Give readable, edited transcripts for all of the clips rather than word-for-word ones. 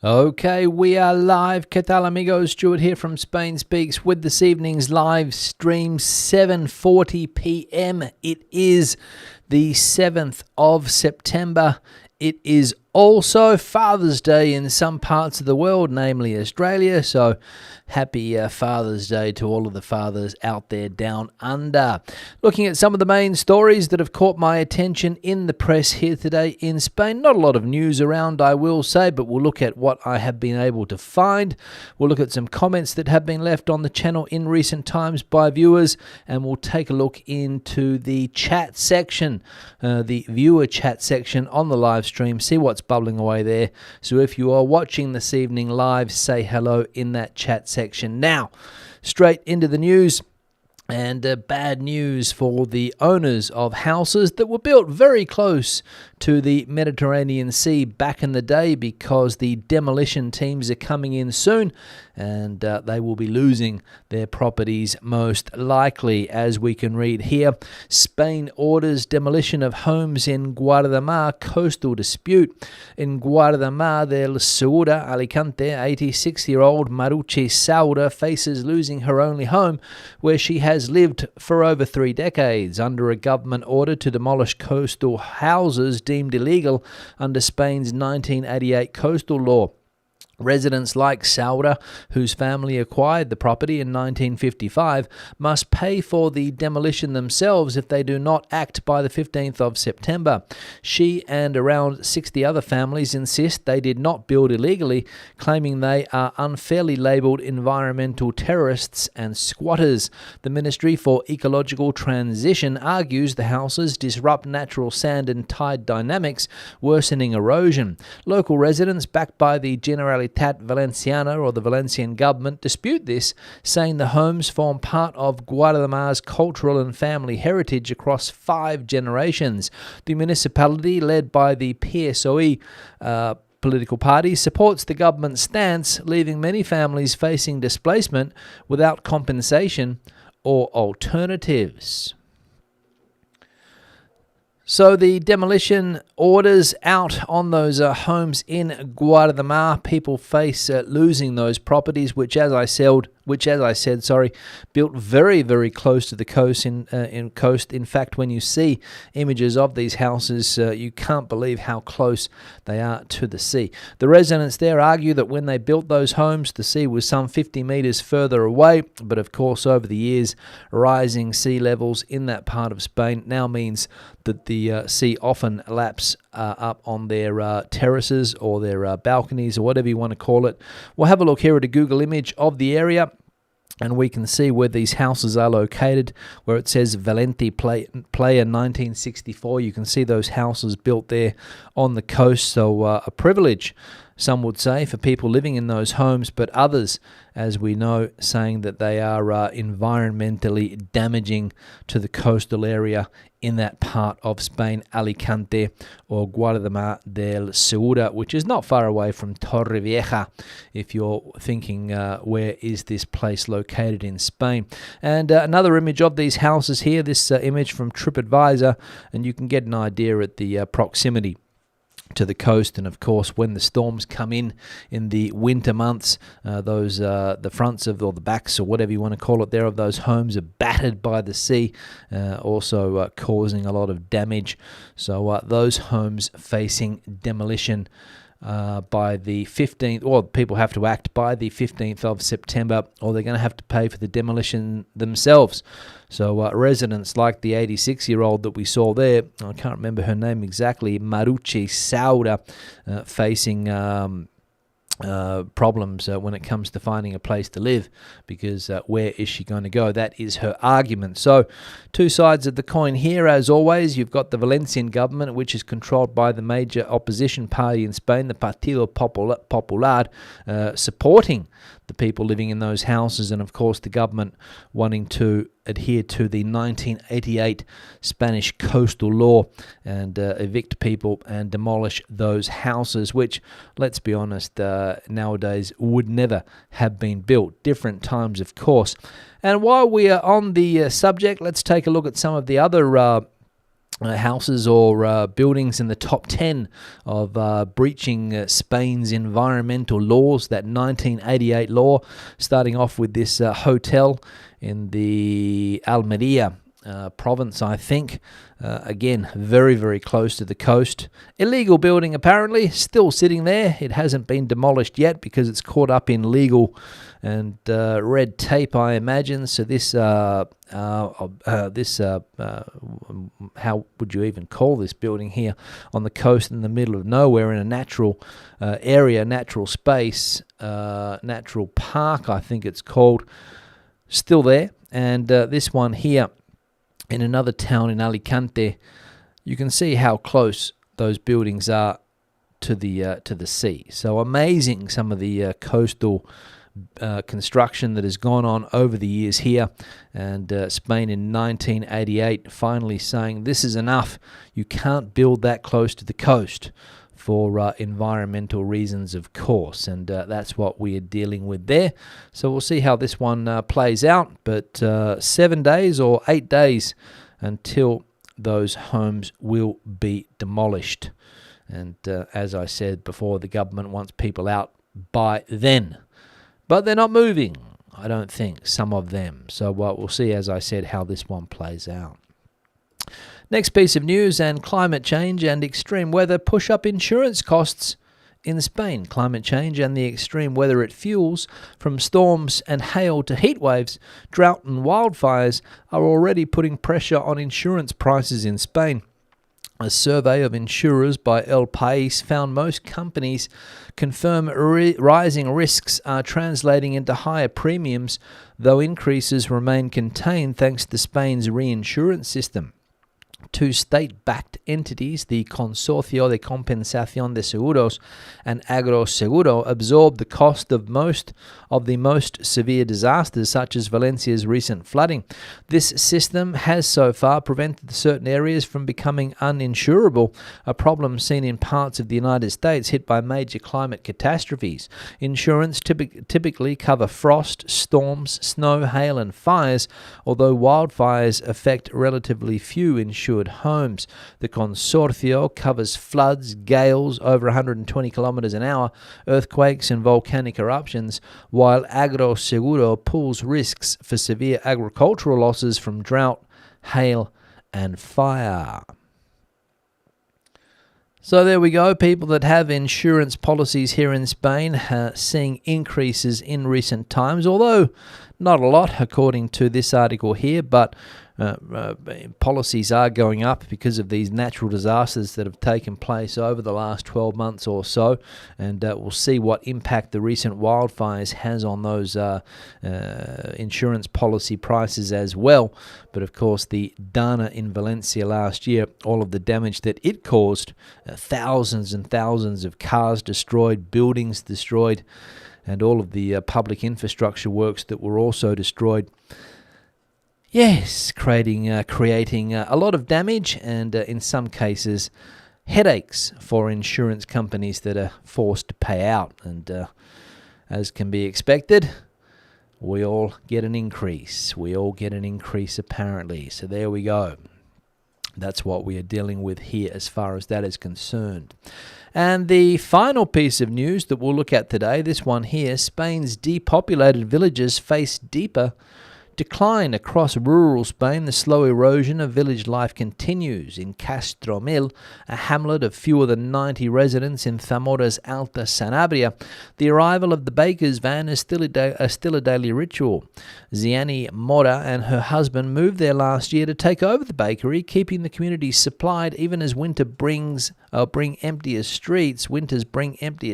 Okay, we are live. ¿Qué tal, amigos? Stuart here from Spain Speaks with this evening's live stream, 7:40 p.m. It is the 7th of September. It is also Father's Day in some parts of the world, namely Australia. So happy Father's Day to all of the fathers out there down under. Looking at some of the main stories that have caught my attention in the press here today in Spain. Not a lot of news around, I will say, but we'll look at what I have been able to find. We'll look at some comments that have been left on the channel in recent times by viewers, and we'll take a look into the chat section, the viewer chat section on the live stream, see what's bubbling away there. So if you are watching this evening live, say hello in that chat section. Now, straight into the news. And bad news for the owners of houses that were built very close to the Mediterranean Sea back in the day, because the demolition teams are coming in soon and they will be losing their properties most likely. As we can read here, Spain orders demolition of homes in Guardamar, coastal dispute. In Guardamar del Segura, Alicante, 86-year-old Maruchi Saura faces losing her only home, where she has lived for over 3 decades, under a government order to demolish coastal houses deemed illegal under Spain's 1988 coastal law. Residents like Saura, whose family acquired the property in 1955, must pay for the demolition themselves if they do not act by the 15th of September. She and around 60 other families insist they did not build illegally, claiming they are unfairly labelled environmental terrorists and squatters. The Ministry for Ecological Transition argues the houses disrupt natural sand and tide dynamics, worsening erosion. Local residents, backed by the Generalitat Valenciana, or the Valencian government, dispute this, saying the homes form part of Guardamar's cultural and family heritage across 5 generations. The municipality, led by the PSOE political party, supports the government's stance, leaving many families facing displacement without compensation or alternatives. So the demolition orders out on those homes in Guardamar. People face losing those properties, which, as I said, built very, very close to the coast. In fact, when you see images of these houses, you can't believe how close they are to the sea. The residents there argue that when they built those homes, the sea was some 50 meters further away. But of course, over the years, rising sea levels in that part of Spain now means that the sea often laps up on their terraces or their balconies, or whatever you want to call it. We'll have a look here at a Google image of the area, and we can see where these houses are located, where it says Valente Playa 1964. You can see those houses built there on the coast. So a privilege, some would say, for people living in those homes, but others, as we know, saying that they are environmentally damaging to the coastal area in that part of Spain, Alicante, or Guardamar del Segura, which is not far away from Torrevieja, if you're thinking where is this place located in Spain. And another image of these houses here, this image from TripAdvisor, and you can get an idea at the proximity to the coast. And of course, when the storms come in the winter months, the fronts of, or the backs, or whatever you want to call it there, of those homes are battered by the sea, also causing a lot of damage. So those homes facing demolition by the 15th, or people have to act by the 15th of September, or they're going to have to pay for the demolition themselves. So residents like the 86-year-old that we saw there, I can't remember her name exactly, Maruchi Saura, facing problems when it comes to finding a place to live, because where is she going to go? That is her argument. So two sides of the coin here. As always, you've got the Valencian government, which is controlled by the major opposition party in Spain, the Partido Popular, supporting the people living in those houses, and of course the government wanting to adhere to the 1988 Spanish coastal law and evict people and demolish those houses, which, let's be honest, nowadays would never have been built. Different times, of course. And while we are on the subject, let's take a look at some of the other houses or buildings in the top 10 of breaching Spain's environmental laws, that 1988 law, starting off with this hotel in the Almeria province, I think. Again, very, very close to the coast. Illegal building, apparently, still sitting there. It hasn't been demolished yet because it's caught up in legal and red tape, I imagine. So this, how would you even call this building here on the coast in the middle of nowhere in a natural area, natural space, natural park, I think it's called, still there. And this one here, in another town in Alicante, you can see how close those buildings are to the sea. So amazing, some of the coastal construction that has gone on over the years here, and Spain in 1988 finally saying this is enough. You can't build that close to the coast for environmental reasons, of course, and that's what we are dealing with there. So we'll see how this one plays out, but 7 days or 8 days until those homes will be demolished. And as I said before, the government wants people out by then. But they're not moving, I don't think, some of them. So we'll see, as I said, how this one plays out. Next piece of news, and climate change and extreme weather push up insurance costs in Spain. Climate change and the extreme weather it fuels, from storms and hail to heat waves, drought and wildfires, are already putting pressure on insurance prices in Spain. A survey of insurers by El País found most companies confirm rising risks are translating into higher premiums, though increases remain contained thanks to Spain's reinsurance system. Two state-backed entities, the Consorcio de Compensación de Seguros and Agroseguro, absorb the cost of most of the most severe disasters, such as Valencia's recent flooding. This system has so far prevented certain areas from becoming uninsurable, a problem seen in parts of the United States hit by major climate catastrophes. Insurance typically cover frost, storms, snow, hail, and fires, although wildfires affect relatively few insured homes. The Consorcio covers floods, gales over 120 kilometers an hour, earthquakes, and volcanic eruptions, while Agroseguro pools risks for severe agricultural losses from drought, hail, and fire. So there we go, people that have insurance policies here in Spain seeing increases in recent times, although not a lot according to this article here, but policies are going up because of these natural disasters that have taken place over the last 12 months or so, and we'll see what impact the recent wildfires has on those insurance policy prices as well. But of course, the Dana in Valencia last year, all of the damage that it caused, thousands and thousands of cars destroyed, buildings destroyed, and all of the public infrastructure works that were also destroyed. Yes, creating a lot of damage, and in some cases headaches for insurance companies that are forced to pay out. And as can be expected, we all get an increase. We all get an increase apparently. So there we go. That's what we are dealing with here as far as that is concerned. And the final piece of news that we'll look at today, this one here, Spain's depopulated villages face deeper decline across rural Spain. The slow erosion of village life continues. In Castromil, a hamlet of fewer than 90 residents in Zamora's Alta Sanabria, the arrival of the baker's van is still a daily ritual. Ziani Mora and her husband moved there last year to take over the bakery, keeping the community supplied even as winters bring emptier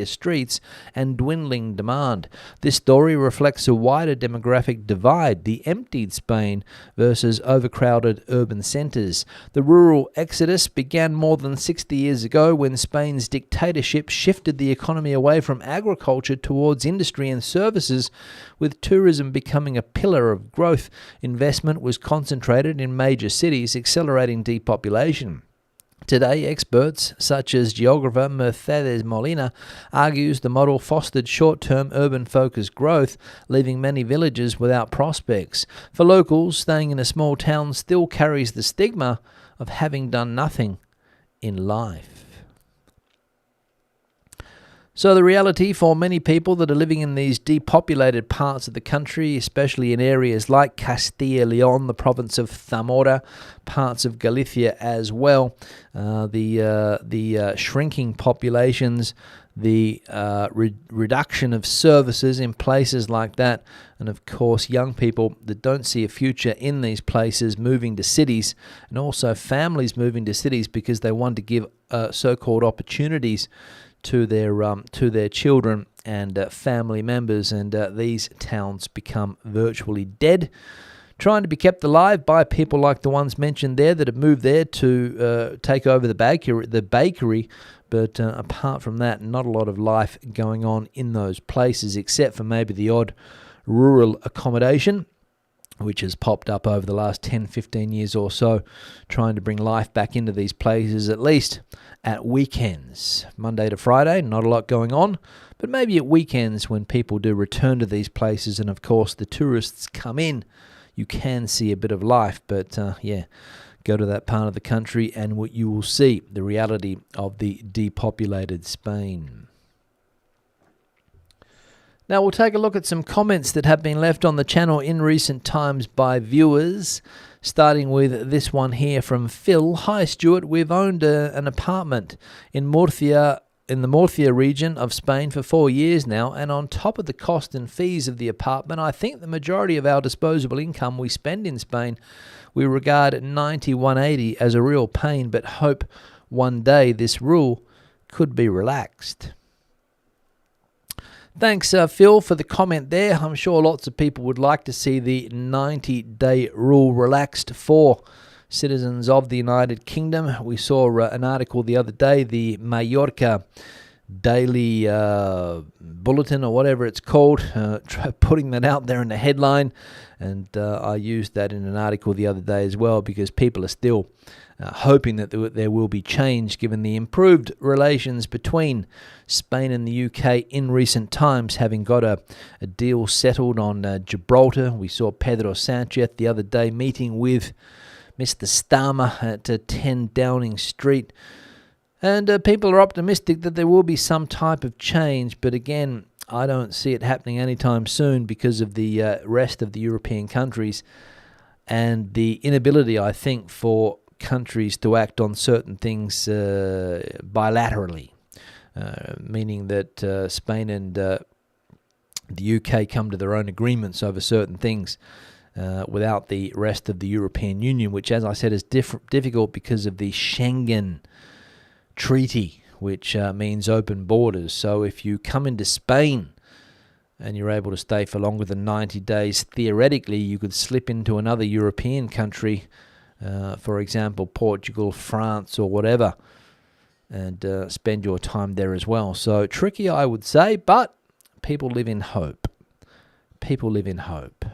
streets and dwindling demand. This story reflects a wider demographic divide, the emptied Spain versus overcrowded urban centres. The rural exodus began more than 60 years ago when Spain's dictatorship shifted the economy away from agriculture towards industry and services, with tourism becoming a pillar of growth. Investment was concentrated in major cities, accelerating depopulation. Today, experts such as geographer Mercedes Molina argues the model fostered short-term urban-focused growth, leaving many villages without prospects. For locals, staying in a small town still carries the stigma of having done nothing in life. So the reality for many people that are living in these depopulated parts of the country, especially in areas like Castilla y León, the province of Zamora, parts of Galicia as well, the shrinking populations, the reduction of services in places like that, and of course young people that don't see a future in these places moving to cities, and also families moving to cities because they want to give so-called opportunities to their children and family members, and these towns become virtually dead, trying to be kept alive by people like the ones mentioned there that have moved there to take over the bakery. But apart from that, not a lot of life going on in those places, except for maybe the odd rural accommodation, which has popped up over the last 10, 15 years or so, trying to bring life back into these places, at least at weekends. Monday to Friday, not a lot going on, but maybe at weekends when people do return to these places and, of course, the tourists come in, you can see a bit of life. But, go to that part of the country and what you will see the reality of the depopulated Spain. Now we'll take a look at some comments that have been left on the channel in recent times by viewers, starting with this one here from Phil. Hi Stuart, we've owned an apartment in Murcia, in the Murcia region of Spain for 4 years now, and on top of the cost and fees of the apartment, I think the majority of our disposable income we spend in Spain, we regard 90-180 as a real pain, but hope one day this rule could be relaxed. Thanks, Phil, for the comment there. I'm sure lots of people would like to see the 90-day rule relaxed for citizens of the United Kingdom. We saw an article the other day, the Mallorca Daily Bulletin or whatever it's called, putting that out there in the headline. And I used that in an article the other day as well, because people are still hoping that there will be change given the improved relations between Spain and the UK in recent times, having got a deal settled on Gibraltar. We saw Pedro Sanchez the other day meeting with Mr. Starmer at 10 Downing Street. And people are optimistic that there will be some type of change, but again, I don't see it happening anytime soon because of the rest of the European countries and the inability, I think, for countries to act on certain things bilaterally, meaning that Spain and the UK come to their own agreements over certain things without the rest of the European Union, which, as I said, is difficult because of the Schengen Treaty, which means open borders. So if you come into Spain and you're able to stay for longer than 90 days, theoretically you could slip into another European country, for example, Portugal, France, or whatever, and spend your time there as well. So tricky, I would say, but people live in hope. People live in hope.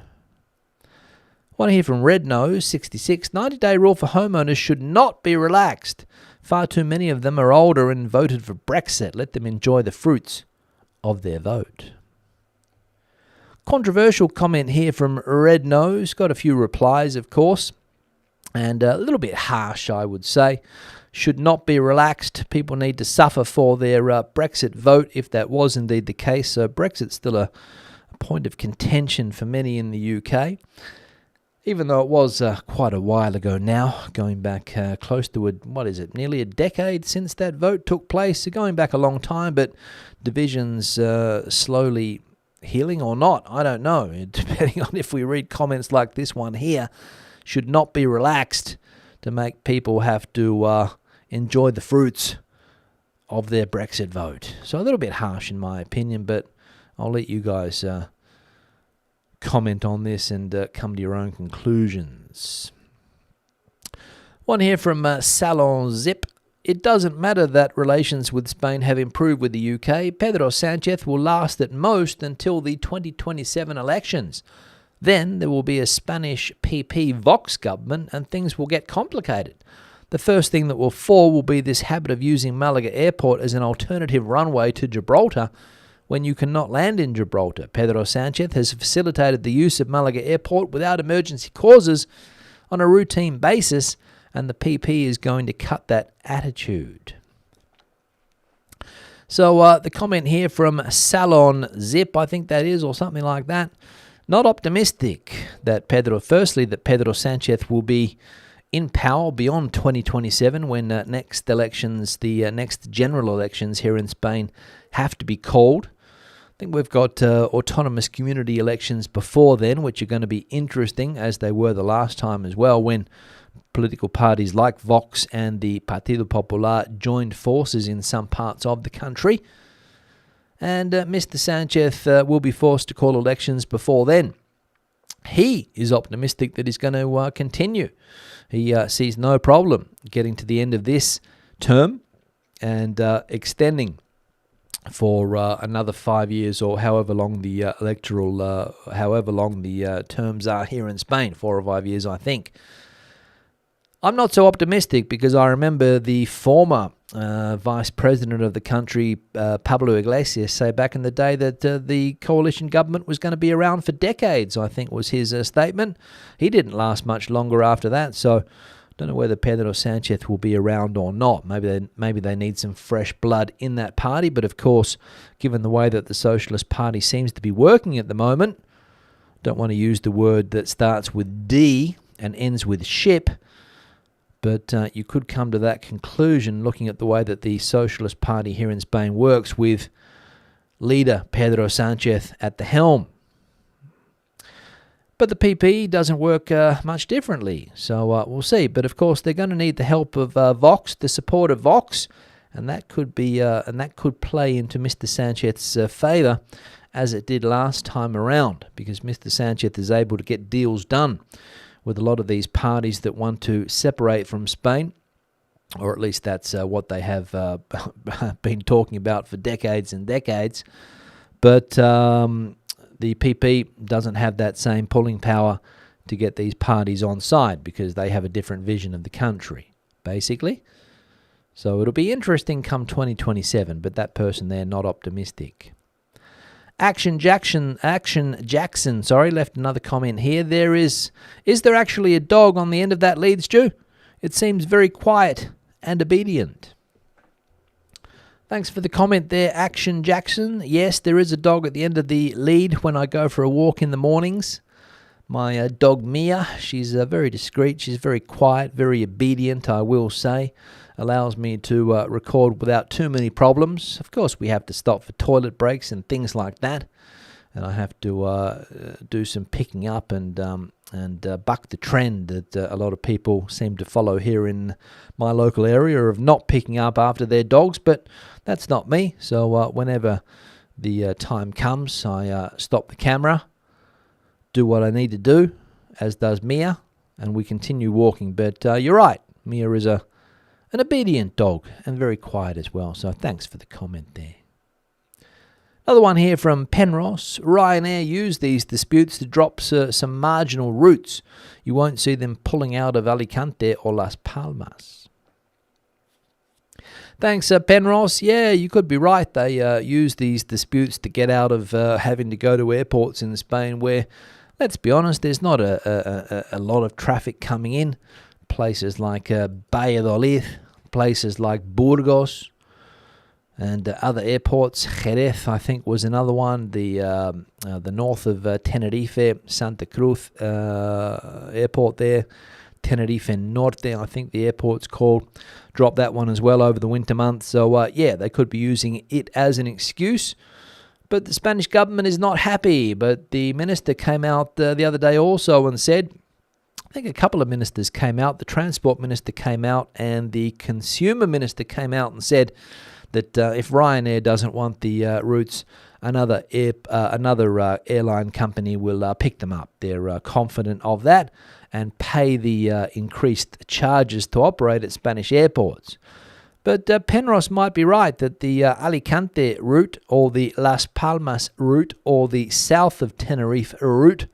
Want to hear from Red Nose 66. 90-day rule for homeowners should not be relaxed. Far too many of them are older and voted for Brexit. Let them enjoy the fruits of their vote. Controversial comment here from Red Nose. Got a few replies, of course, and a little bit harsh, I would say. Should not be relaxed. People need to suffer for their Brexit vote, if that was indeed the case. So Brexit's still a point of contention for many in the UK. Even though it was quite a while ago now, going back close to, nearly a decade since that vote took place. So going back a long time, but divisions slowly healing or not, I don't know, depending on if we read comments like this one here. Should not be relaxed to make people have to enjoy the fruits of their Brexit vote. So a little bit harsh in my opinion, but I'll let you guys comment on this and come to your own conclusions. One here from Salon Zip. It doesn't matter that relations with Spain have improved with the UK. Pedro Sanchez will last at most until the 2027 elections. Then there will be a Spanish PP Vox government and things will get complicated. The first thing that will fall will be this habit of using Malaga Airport as an alternative runway to Gibraltar when you cannot land in Gibraltar. Pedro Sanchez has facilitated the use of Malaga Airport without emergency causes on a routine basis, and the PP is going to cut that attitude. So the comment here from Salon Zip, I think that is, or something like that. Not optimistic that Pedro Sanchez will be in power beyond 2027 when next elections, the next general elections here in Spain have to be called. I think we've got autonomous community elections before then, which are going to be interesting, as they were the last time as well, when political parties like Vox and the Partido Popular joined forces in some parts of the country. And Mr. Sanchez will be forced to call elections before then. He is optimistic that he's going to continue. He sees no problem getting to the end of this term and extending for another 5 years, or however long the terms are here in Spain, 4 or 5 years, I think. I'm not so optimistic because I remember the former vice president of the country, Pablo Iglesias, say back in the day that the coalition government was going to be around for decades, I think was his statement. He didn't last much longer after that, so I don't know whether Pedro Sanchez will be around or not. Maybe they need some fresh blood in that party, but of course, given the way that the Socialist Party seems to be working at the moment, don't want to use the word that starts with D and ends with ship, but you could come to that conclusion looking at the way that the Socialist Party here in Spain works with leader Pedro Sanchez at the helm. But the PP doesn't work much differently, so we'll see. But of course, they're going to need the help of Vox, the support of Vox, and that could play into Mr. Sanchez's favour, as it did last time around, because Mr. Sanchez is able to get deals done with a lot of these parties that want to separate from Spain, or at least that's what they have been talking about for decades and decades. But the PP doesn't have that same pulling power to get these parties on side because they have a different vision of the country, basically. So it'll be interesting come 2027, but that person there not optimistic. Action Jackson, left another comment here. Is there actually a dog on the end of that lead, Stu? It seems very quiet and obedient. Thanks for the comment there, Action Jackson. Yes, there is a dog at the end of the lead when I go for a walk in the mornings. My dog Mia, she's very discreet, she's very quiet, very obedient, I will say. Allows me to record without too many problems. Of course, we have to stop for toilet breaks and things like that. And I have to do some picking up and buck the trend that a lot of people seem to follow here in my local area of not picking up after their dogs. But that's not me. So whenever the time comes, I stop the camera, do what I need to do, as does Mia, and we continue walking. But you're right, Mia is an obedient dog and very quiet as well. So thanks for the comment there. Another one here from Penrose. Ryanair use these disputes to drop some marginal routes. You won't see them pulling out of Alicante or Las Palmas. Thanks, Penrose. Yeah, you could be right. They use these disputes to get out of having to go to airports in Spain where, let's be honest, there's not a lot of traffic coming in. Places like Valladolid, places like Burgos, and other airports. Jerez, I think, was another one. The north of Tenerife, Santa Cruz airport there. Tenerife Norte, I think the airport's called. Drop that one as well over the winter months. So, yeah, they could be using it as an excuse. But the Spanish government is not happy. But the minister came out the other day also and said, I think a couple of ministers came out. The transport minister came out and the consumer minister came out and said that if Ryanair doesn't want the routes, another airline company will pick them up. They're confident of that and pay the increased charges to operate at Spanish airports. But Penrose might be right that the Alicante route or the Las Palmas route or the south of Tenerife route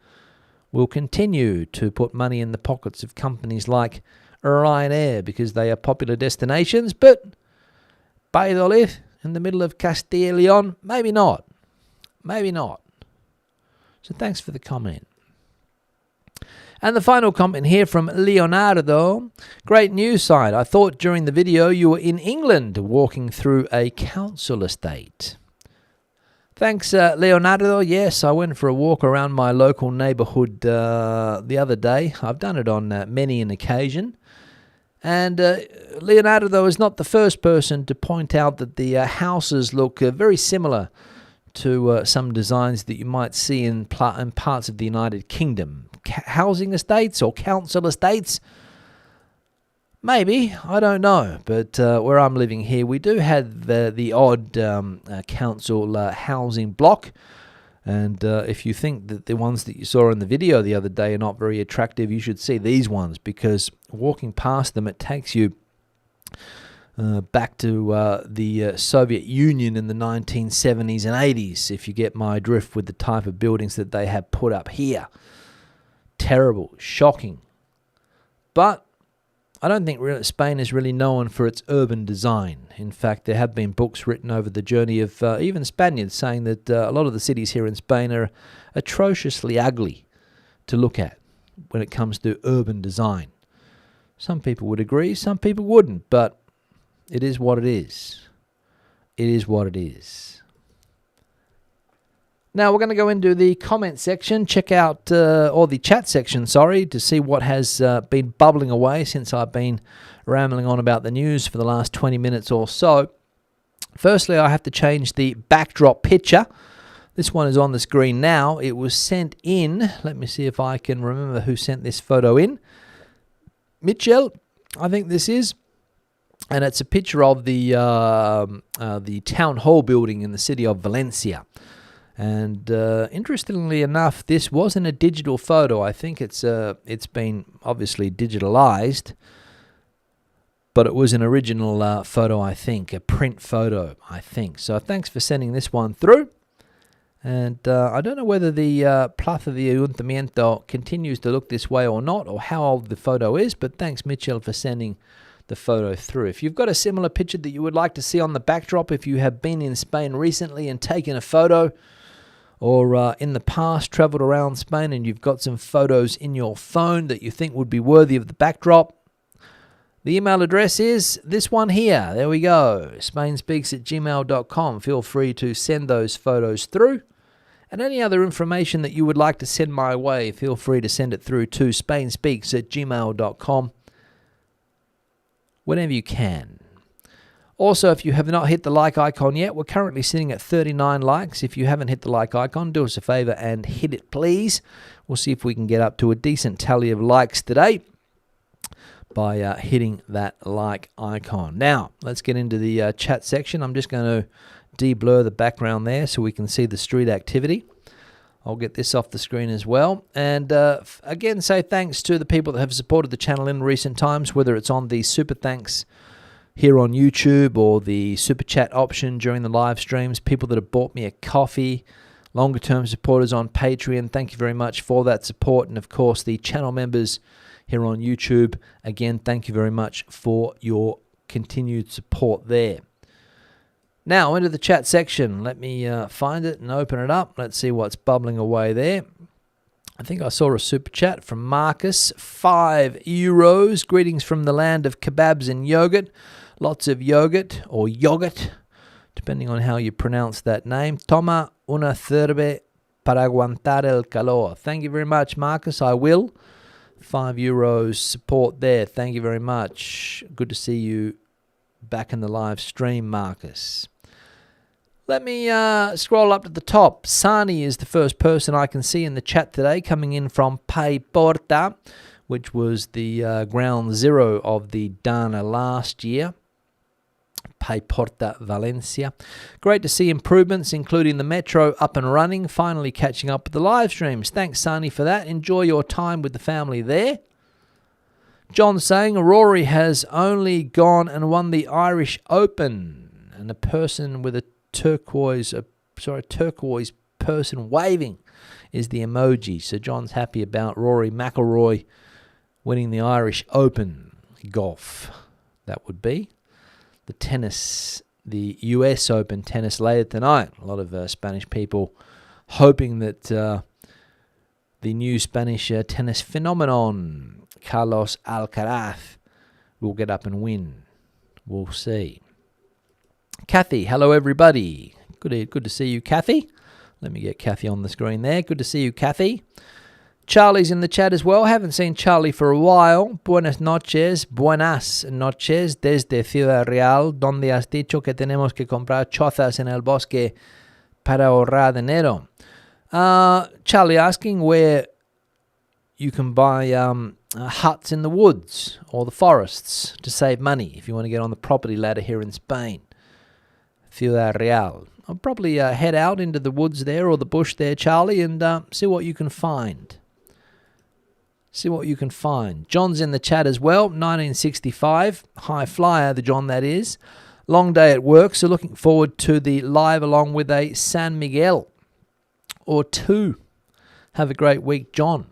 will continue to put money in the pockets of companies like Ryanair because they are popular destinations, but Valladolid in the middle of Castilla y León, maybe not. Maybe not. So thanks for the comment. And the final comment here from Leonardo. Great news site. I thought during the video you were in England walking through a council estate. Thanks, Leonardo. Yes, I went for a walk around my local neighbourhood the other day. I've done it on many an occasion. And Leonardo is not the first person to point out that the houses look very similar to some designs that you might see in parts of the United Kingdom. Housing estates or council estates? Maybe, I don't know. But where I'm living here, we do have the odd council housing block. And if you think that the ones that you saw in the video the other day are not very attractive, you should see these ones, because walking past them, it takes you back to the Soviet Union in the 1970s and 80s, if you get my drift with the type of buildings that they have put up here. Terrible, shocking. But I don't think Spain is really known for its urban design. In fact, there have been books written over the journey of even Spaniards saying that a lot of the cities here in Spain are atrociously ugly to look at when it comes to urban design. Some people would agree, some people wouldn't, but it is what it is. It is what it is. Now we're going to go into the comment section, check out, or the chat section, sorry, to see what has been bubbling away since I've been rambling on about the news for the last 20 minutes or so. Firstly, I have to change the backdrop picture. This one is on the screen now. It was sent in. Let me see if I can remember who sent this photo in. Mitchell, I think this is. And it's a picture of the town hall building in the city of Valencia. And interestingly enough, this wasn't a digital photo. I think it's been obviously digitalized, but it was an original photo, I think, a print photo, I think. So thanks for sending this one through. And I don't know whether the Plaza de Ayuntamiento continues to look this way or not, or how old the photo is, but thanks, Mitchell, for sending the photo through. If you've got a similar picture that you would like to see on the backdrop, if you have been in Spain recently and taken a photo, or in the past traveled around Spain and you've got some photos in your phone that you think would be worthy of the backdrop, the email address is this one here. There we go, spainspeaks@gmail.com. Feel free to send those photos through. And any other information that you would like to send my way, feel free to send it through to spainspeaks@gmail.com whenever you can. Also, if you have not hit the like icon yet, we're currently sitting at 39 likes. If you haven't hit the like icon, do us a favor and hit it, please. We'll see if we can get up to a decent tally of likes today by hitting that like icon. Now, let's get into the chat section. I'm just going to de-blur the background there so we can see the street activity. I'll get this off the screen as well. And again, say thanks to the people that have supported the channel in recent times, whether it's on the Super Thanks here on YouTube or the Super Chat option during the live streams, people that have bought me a coffee, longer term supporters on Patreon, thank you very much for that support. And of course, the channel members here on YouTube, again, thank you very much for your continued support there. Now, into the chat section. Let me find it and open it up. Let's see what's bubbling away there. I think I saw a super chat from Marcus, €5. Greetings from the land of kebabs and yogurt. Lots of yogurt, or yogurt, depending on how you pronounce that name. Toma una cerve para aguantar el calor. Thank you very much, Marcus. I will. €5 support there. Thank you very much. Good to see you back in the live stream, Marcus. Let me scroll up to the top. Sani is the first person I can see in the chat today, coming in from Paiporta, which was the ground zero of the Dana last year. Paiporta, Valencia. Great to see improvements, including the metro up and running, finally catching up with the live streams. Thanks, Sani, for that. Enjoy your time with the family there. John saying Rory has only gone and won the Irish Open, and a person with a turquoise person waving is the emoji. So John's happy about Rory McIlroy winning the Irish Open golf. That would be the tennis, the US Open tennis later tonight. A lot of Spanish people hoping that the new Spanish tennis phenomenon, Carlos Alcaraz, will get up and win. We'll see. Kathy, hello everybody. Good to see you, Kathy. Let me get Kathy on the screen there. Good to see you, Kathy. Charlie's in the chat as well. Haven't seen Charlie for a while. Buenas noches desde Ciudad Real, donde has dicho que tenemos que comprar chozas en el bosque para ahorrar dinero. Charlie asking where you can buy huts in the woods or the forests to save money if you want to get on the property ladder here in Spain. Ciudad Real. I'll probably head out into the woods there or the bush there, Charlie, and see what you can find. John's in the chat as well. 1965. High flyer, the John that is. Long day at work, so looking forward to the live along with a San Miguel or two. Have a great week, John.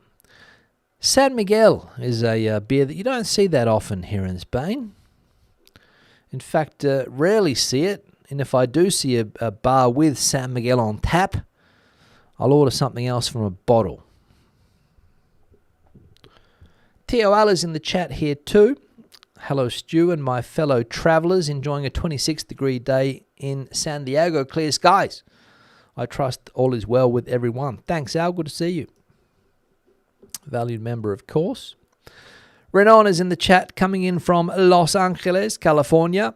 San Miguel is a beer that you don't see that often here in Spain. In fact, rarely see it. And if I do see a bar with San Miguel on tap, I'll order something else from a bottle. TOL is in the chat here too. Hello, Stu, and my fellow travellers enjoying a 26-degree day in San Diego. Clear skies. I trust all is well with everyone. Thanks, Al. Good to see you. Valued member, of course. Renan is in the chat, coming in from Los Angeles, California.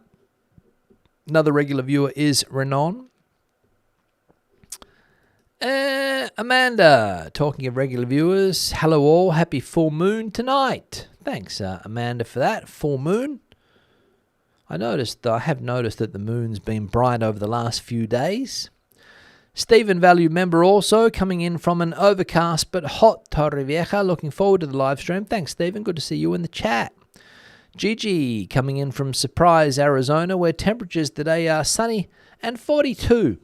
Another regular viewer is Renan. Amanda, talking of regular viewers, hello all, happy full moon tonight. Thanks, Amanda, for that. Full moon. I have noticed that the moon's been bright over the last few days. Stephen, valued member, also coming in from an overcast but hot Torrevieja. Looking forward to the live stream. Thanks, Stephen. Good to see you in the chat. Gigi coming in from Surprise, Arizona, where temperatures today are sunny and 42.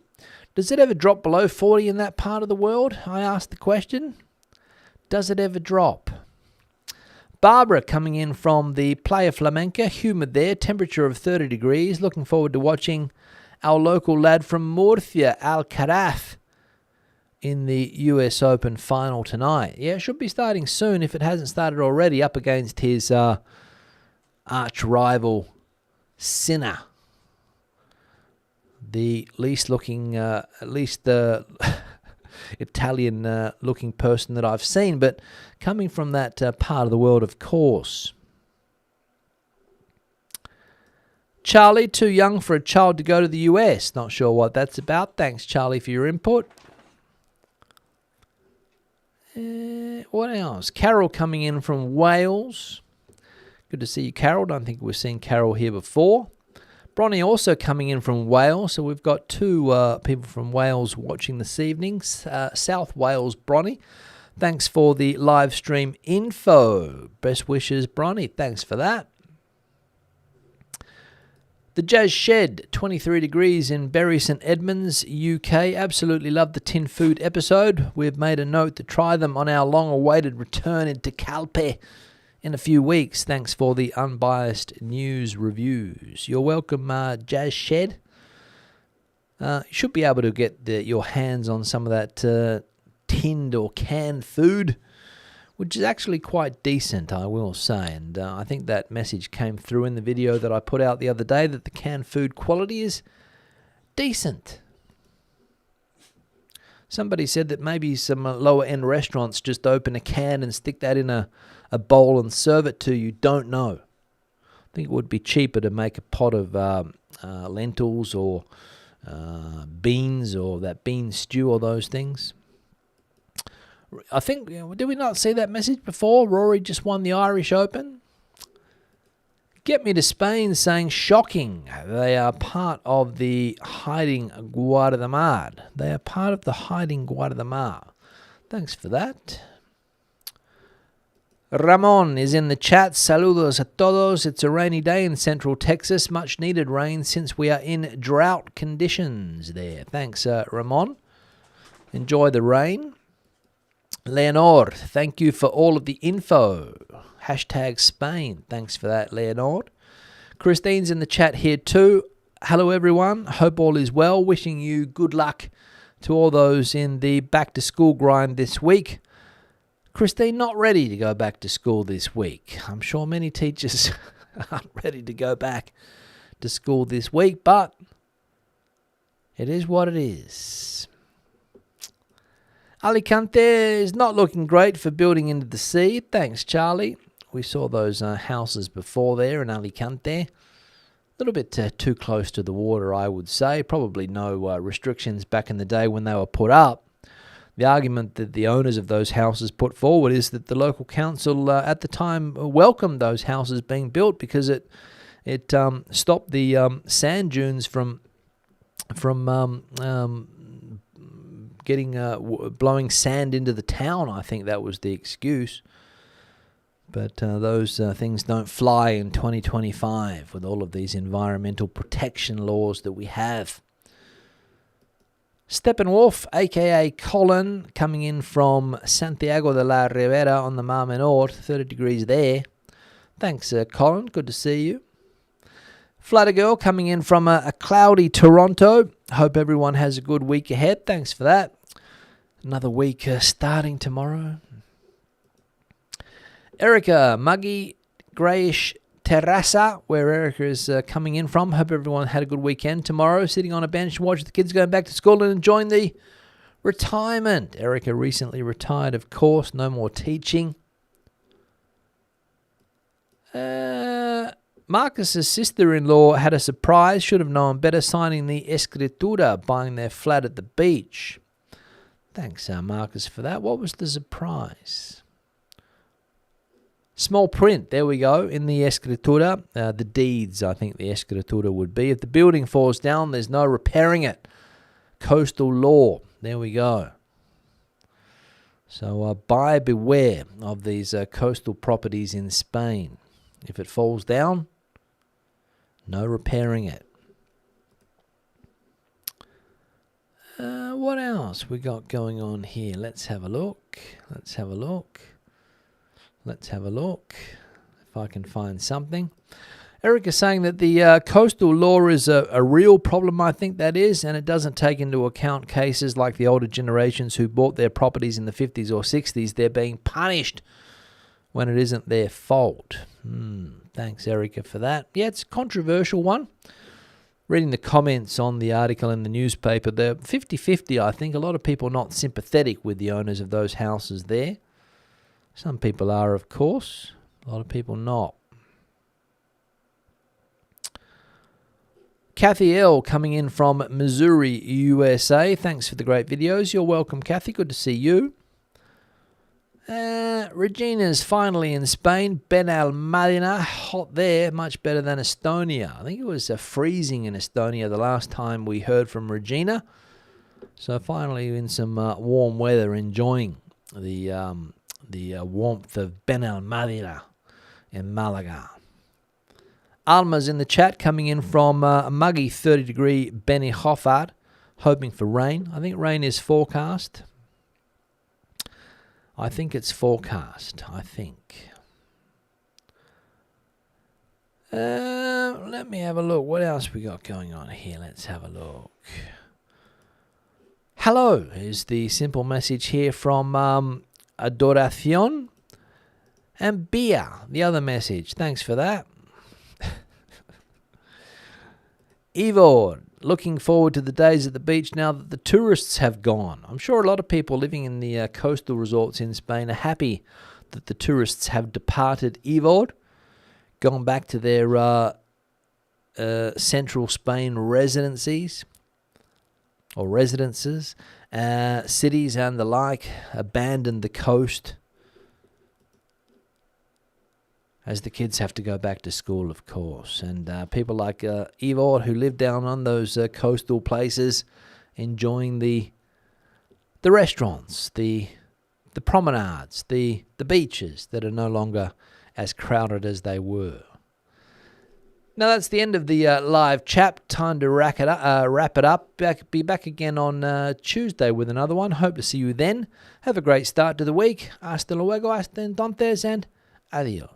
Does it ever drop below 40 in that part of the world? I asked the question. Does it ever drop? Barbara coming in from the Playa Flamenca, humid there, temperature of 30 degrees. Looking forward to watching our local lad from Murcia, Alcaraz, in the US Open final tonight. Yeah, it should be starting soon if it hasn't started already, up against his arch rival Sinner, the least Italian looking person that I've seen, but coming from that part of the world, of course. Charlie, too young for a child to go to the US. Not sure what that's about. Thanks, Charlie, for your input. What else? Carol coming in from Wales. Good to see you, Carol. Don't think we've seen Carol here before. Bronny also coming in from Wales. So we've got two people from Wales watching this evening. South Wales, Bronny. Thanks for the live stream info. Best wishes, Bronny. Thanks for that. The Jazz Shed, 23 degrees in Bury St Edmunds, UK. Absolutely love the tin food episode. We've made a note to try them on our long-awaited return into Calpe in a few weeks. Thanks for the unbiased news reviews. You're welcome, Jazz Shed. You should be able to get your hands on some of that tinned or canned food, which is actually quite decent, I will say. And I think that message came through in the video that I put out the other day, that the canned food quality is decent. Somebody said that maybe some lower-end restaurants just open a can and stick that in a bowl and serve it to you. Don't know. I think it would be cheaper to make a pot of lentils or beans, or that bean stew, or those things. I think, did we not see that message before? Rory just won the Irish Open. Get Me to Spain saying, shocking. They are part of the hiding Guardamar. They are part of the hiding Guardamar. Thanks for that. Ramon is in the chat. Saludos a todos. It's a rainy day in Central Texas. Much needed rain since we are in drought conditions there. Thanks, Ramon. Enjoy the rain. Leonor, thank you for all of the info. Hashtag Spain. Thanks for that, Leonor. Christine's in the chat here too. Hello, everyone. Hope all is well. Wishing you good luck to all those in the back-to-school grind this week. Christine, not ready to go back to school this week. I'm sure many teachers aren't ready to go back to school this week, but it is what it is. Alicante is not looking great for building into the sea. Thanks, Charlie. We saw those houses before there in Alicante. A little bit too close to the water, I would say. Probably no restrictions back in the day when they were put up. The argument that the owners of those houses put forward is that the local council at the time welcomed those houses being built because it stopped the sand dunes from blowing sand into the town. I think that was the excuse. But those things don't fly in 2025 with all of these environmental protection laws that we have. Steppenwolf, a.k.a. Colin, coming in from Santiago de la Ribera on the Mar Menor, 30 degrees there. Thanks, Colin. Good to see you. Flattergirl coming in from a cloudy Toronto. Hope everyone has a good week ahead. Thanks for that. Another week starting tomorrow. Erica, muggy, greyish terraza, where Erica is coming in from. Hope everyone had a good weekend. Tomorrow, sitting on a bench, watching the kids going back to school and enjoying the retirement. Erica recently retired, of course. No more teaching. Marcus's sister-in-law had a surprise. Should have known better, signing the escritura, buying their flat at the beach. Thanks, Marcus, for that. What was the surprise? Small print, there we go, in the escritura. The deeds, I think the escritura would be. If the building falls down, there's no repairing it. Coastal law, there we go. So buyer beware of these coastal properties in Spain. If it falls down, no repairing it. What else we got going on here? Let's have a look. If I can find something. Eric is saying that the coastal law is a real problem. I think that is, and it doesn't take into account cases like the older generations who bought their properties in the 50s or 60s. They're being punished when it isn't their fault. Thanks, Erica, for that. Yeah, it's a controversial one. Reading the comments on the article in the newspaper, they're 50-50, I think. A lot of people not sympathetic with the owners of those houses there. Some people are, of course. A lot of people not. Kathy L. coming in from Missouri, USA. Thanks for the great videos. You're welcome, Kathy. Good to see you. Regina's finally in Spain. Benalmádena, hot there, much better than Estonia. I think it was freezing in Estonia the last time we heard from Regina. So finally in some warm weather, enjoying the warmth of Benalmádena in Malaga. Alma's in the chat, coming in from a muggy 30-degree Benihofad, hoping for rain. I think rain is forecast. I think it's forecast. Let me have a look. What else we got going on here? Let's have a look. Hello is the simple message here from Adoración. And beer, the other message. Thanks for that. Ivor, looking forward to the days at the beach now that the tourists have gone. I'm sure a lot of people living in the coastal resorts in Spain are happy that the tourists have departed. Ivor, gone back to their central Spain residences, cities and the like, abandoned the coast, as the kids have to go back to school, of course. And people like Ivor, who live down on those coastal places, enjoying the restaurants, the promenades, the beaches that are no longer as crowded as they were. Now that's the end of the live chat. Time to wrap it up. Be back again on Tuesday with another one. Hope to see you then. Have a great start to the week. Hasta luego, hasta entonces, and adios.